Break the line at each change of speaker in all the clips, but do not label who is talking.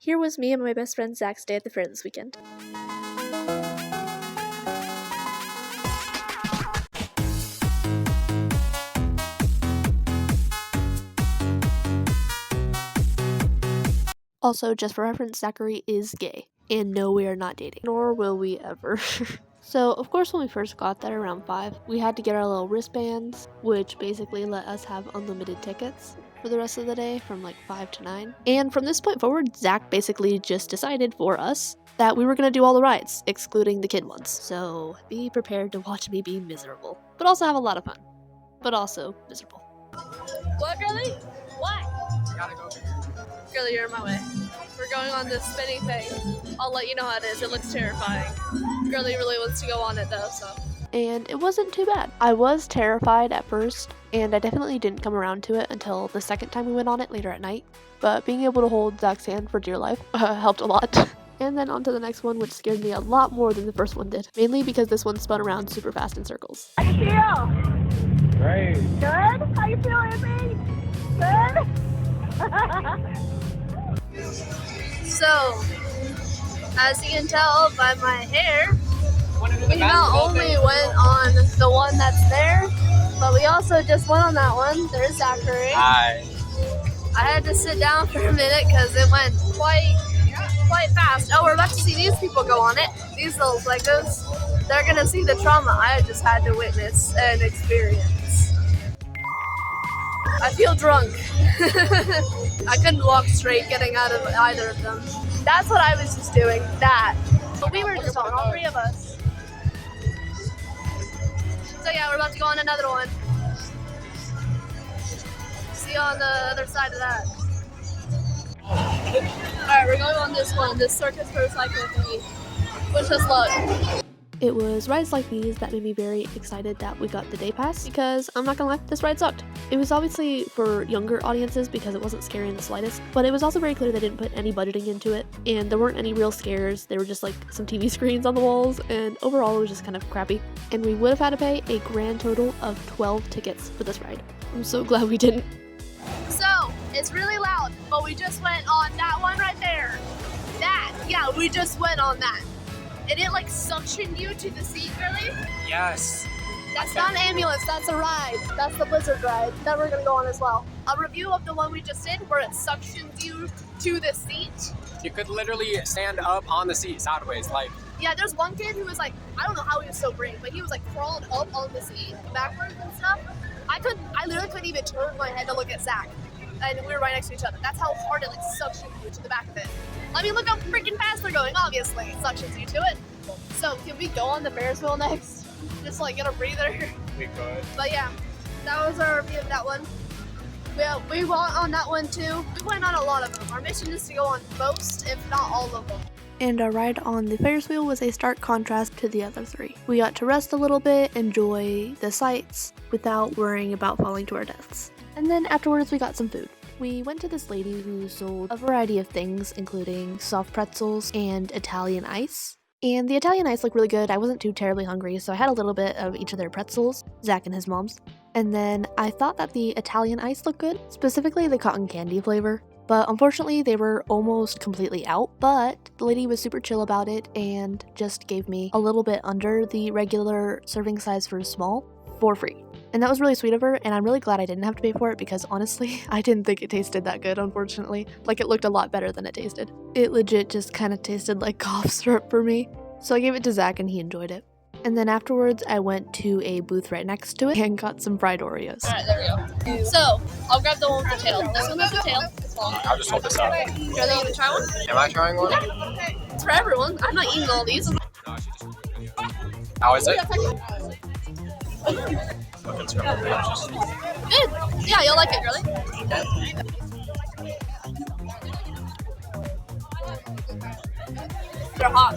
Here was me and my best friend Zach's day at the fair this weekend. Also, just for reference, Zachary is gay. And no, we are not dating. Nor will we ever. So, of course, when we first got there around 5, we had to get our little wristbands, which basically let us have unlimited tickets for the rest of the day from like 5 to 9. And from this point forward, Zach basically just decided for us that we were going to do all the rides, excluding the kid ones. So, be prepared to watch me be miserable, but also have a lot of fun, but also miserable.
What, girlie? What?
I gotta go.
Girlie, you're in my way. We're going on this spinning thing. I'll let you know how it is. It looks terrifying. Girlie really wants to go on it though, so.
And it wasn't too bad. I was terrified at first, and I definitely didn't come around to it until the second time we went on it later at night. But being able to hold Zach's hand for dear life helped a lot. And then on to the next one, which scared me a lot more than the first one did. Mainly because this one spun around super fast in circles.
How you feel?
Great.
Good? How you feeling, Amy? Good?
So, as you can tell by my hair, we not only went on the one that's there, but we also just went on that one. There's Zachary.
Hi.
I had to sit down for a minute because it went quite fast. Oh, we're about to see these people go on it. These little Legos. They're going to see the trauma I just had to witness and experience. I feel drunk. I couldn't walk straight getting out of either of them. That's what I was just doing, that. But we were just on, all 3 of us. So yeah, we're about to go on another one. See you on the other side of that. Alright, we're going on this one, this circus motorcycle thingy. Wish us luck.
It was rides like these that made me very excited that we got the day pass, because I'm not gonna lie, this ride sucked. It was obviously for younger audiences because it wasn't scary in the slightest, but it was also very clear they didn't put any budgeting into it, and there weren't any real scares. There were just like some TV screens on the walls, and overall it was just kind of crappy. And we would have had to pay a grand total of 12 tickets for this ride. I'm so glad we didn't.
So, it's really loud, but we just went on that one right there. Yeah, we just went on that. And it like suctioned you to the seat, girlie?
Yes.
That's not an ambulance, that's a ride. That's the Blizzard ride that we're gonna go on as well. A review of the one we just did where it suctions you to the seat.
You could literally stand up on the seat sideways, like.
Yeah, there's one kid who was like, I don't know how he was so brave, but he was like crawling up on the seat backwards and stuff. I literally couldn't even turn my head to look at Zach. And we were right next to each other. That's how hard it like suctions you to the back of it. I mean, look how freaking fast they're going, obviously. It suctions you to it. So, can we go on the Ferris wheel next? Just like get a breather.
We could.
But yeah, that was our review of that one. We went on that one too. We went on a lot of them. Our mission is to go on most, if not all of them.
And our ride on the Ferris wheel was a stark contrast to the other 3. We got to rest a little bit, enjoy the sights, without worrying about falling to our deaths. And then afterwards we got some food. We went to this lady who sold a variety of things, including soft pretzels and Italian ice. And the Italian ice looked really good. I wasn't too terribly hungry, so I had a little bit of each of their pretzels, Zach and his mom's. And then I thought that the Italian ice looked good, specifically the cotton candy flavor. But unfortunately, they were almost completely out, but the lady was super chill about it and just gave me a little bit under the regular serving size for small for free. And that was really sweet of her, and I'm really glad I didn't have to pay for it because honestly, I didn't think it tasted that good, unfortunately. Like, it looked a lot better than it tasted. It legit just kind of tasted like cough syrup for me. So I gave it to Zach and he enjoyed it. And then afterwards, I went to a booth right next to it and got some fried Oreos.
Alright, there we go. So, I'll grab the one with the tail. This one has the tail. It's long.
I'll just hold this up.
Are you gonna try one?
Am I trying one?
It's for everyone. I'm not eating all these.
How is it?
Good. Yeah, you'll like it, really. They're hot.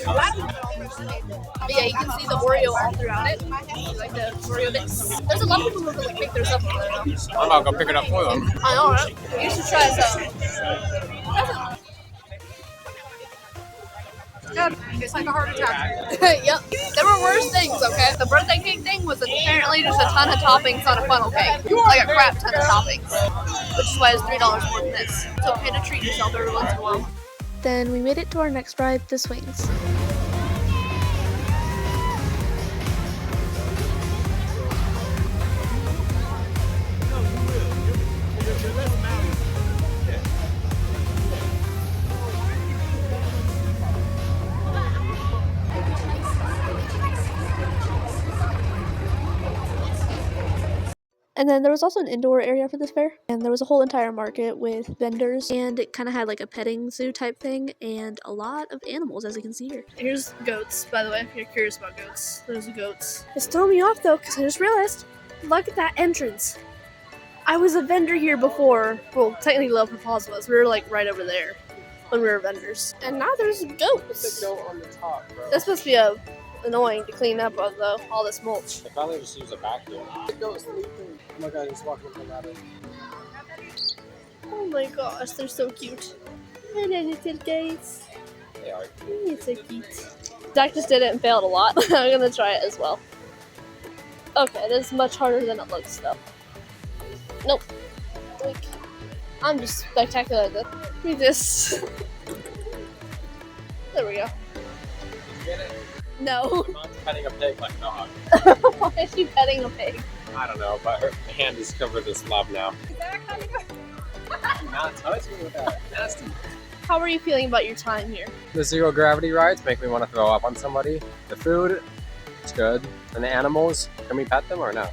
But yeah, you can see the Oreo all throughout it. Like the Oreo bits. There's a lot of people who like pick theirs up over there now.
I'm about to go pick it up for them.
I know, right? You should try some. It's like a heart attack. Yep. There were worse things, okay? The birthday cake thing was apparently just a ton of toppings on a funnel cake. Like a crap ton of toppings. which is why it's $3 more than this. It's okay to treat yourself every once in a while.
Then we made it to our next ride, the swings. And then there was also an indoor area for this fair, and there was a whole entire market with vendors, and it kind of had like a petting zoo type thing, and a lot of animals, as you can see here.
Here's goats, by the way, if you're curious about goats. There's goats. It's throwing me off though, because I just realized, look at that entrance. I was a vendor here before. Well, technically Love Paws was. We were like right over there when we were vendors. And now there's goats.
Go on the top, bro.
That's supposed to be annoying to clean up though, all this mulch.
I probably just use a vacuum. The goat sleeping. Oh my god, he's walking from that way.
Oh my gosh, they're so cute. Hello, little guys.
They are.
It's so cute. Zach just did it and failed a lot. I'm gonna try it as well. Okay, it is much harder than it looks though. Nope. Like, I'm just spectacular at this. Let me just... There we go.
Get it?
No.
Mom's petting a pig like a dog.
Why is she petting a pig?
I don't know, but her hand is covered in slop now. Do not touch me with that. Nasty.
How are you feeling about your time here?
The zero gravity rides make me want to throw up on somebody. The food, it's good. And the animals, can we pet them or no?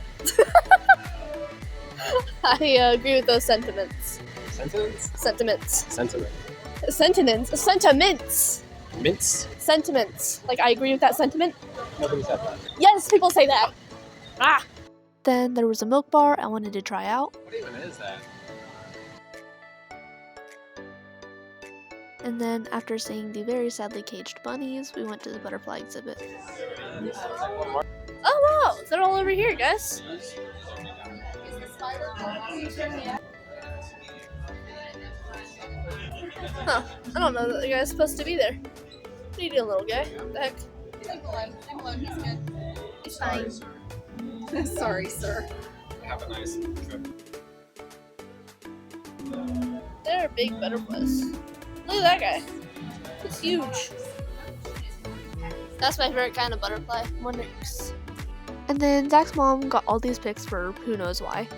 I agree with those sentiments.
Sentiments?
Sentiments.
Sentiment.
Sentiments. Sentiments.
Mints?
Sentiments. Like, I agree with that sentiment.
Nobody said that.
Yes, people say that. Ah.
Then there was a milk bar I wanted to try out.
What even is that?
And then after seeing the very sadly caged bunnies, we went to the butterfly exhibit.
Oh wow, they're all over here, guys. Huh, I don't know that the guy's supposed to be there. What are you doing, little guy? What the heck?
He's fine.
Sorry, sir.
Have a nice trip.
They're big butterflies. Look at that guy. It's huge. That's my favorite kind of butterfly. Monarchs.
And then Zach's mom got all these pics for who knows why.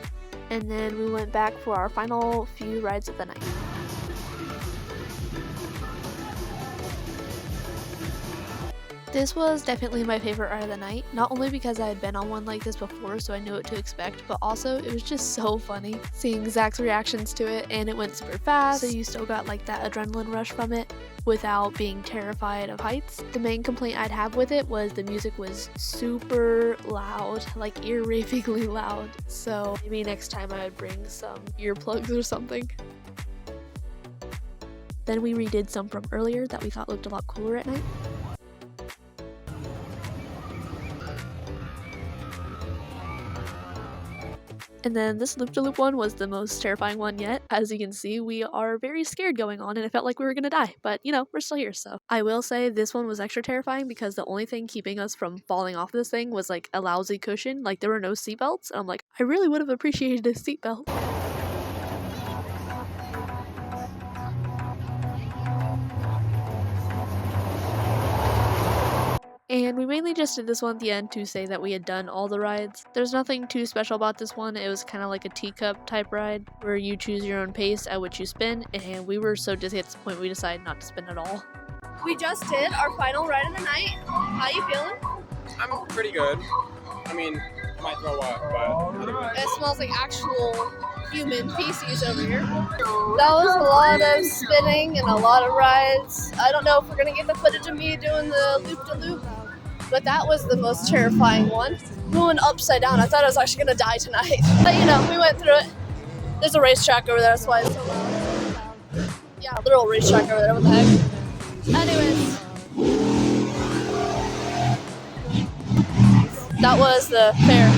And then we went back for our final few rides of the night. This was definitely my favorite ride of the night, not only because I had been on one like this before so I knew what to expect, but also it was just so funny seeing Zach's reactions to it, and it went super fast, so you still got like that adrenaline rush from it without being terrified of heights. The main complaint I'd have with it was the music was super loud, like ear-ravingly loud, so maybe next time I would bring some earplugs or something. Then we redid some from earlier that we thought looked a lot cooler at night. And then this loop-de-loop one was the most terrifying one yet. As you can see, we are very scared going on and it felt like we were gonna die, but you know, we're still here, so. I will say this one was extra terrifying because the only thing keeping us from falling off this thing was like a lousy cushion, like there were no seatbelts, and I'm like, I really would have appreciated a seatbelt. And we mainly just did this one at the end to say that we had done all the rides. There's nothing too special about this one. It was kind of like a teacup type ride where you choose your own pace at which you spin, and we were so dizzy at this point we decided not to spin at all.
We just did our final ride of the night. How you feeling?
I'm pretty good. I mean, I might throw up, but otherwise.
It smells like actual human feces over here. That was a lot of spinning and a lot of rides. I don't know if we're gonna get the footage of me doing the loop-de-loop, but that was the most terrifying one. We went upside down. I thought I was actually gonna die tonight. But you know, we went through it. There's a racetrack over there, that's why it's so loud. Yeah, literal racetrack over there, what the heck. Anyways. That was the fair.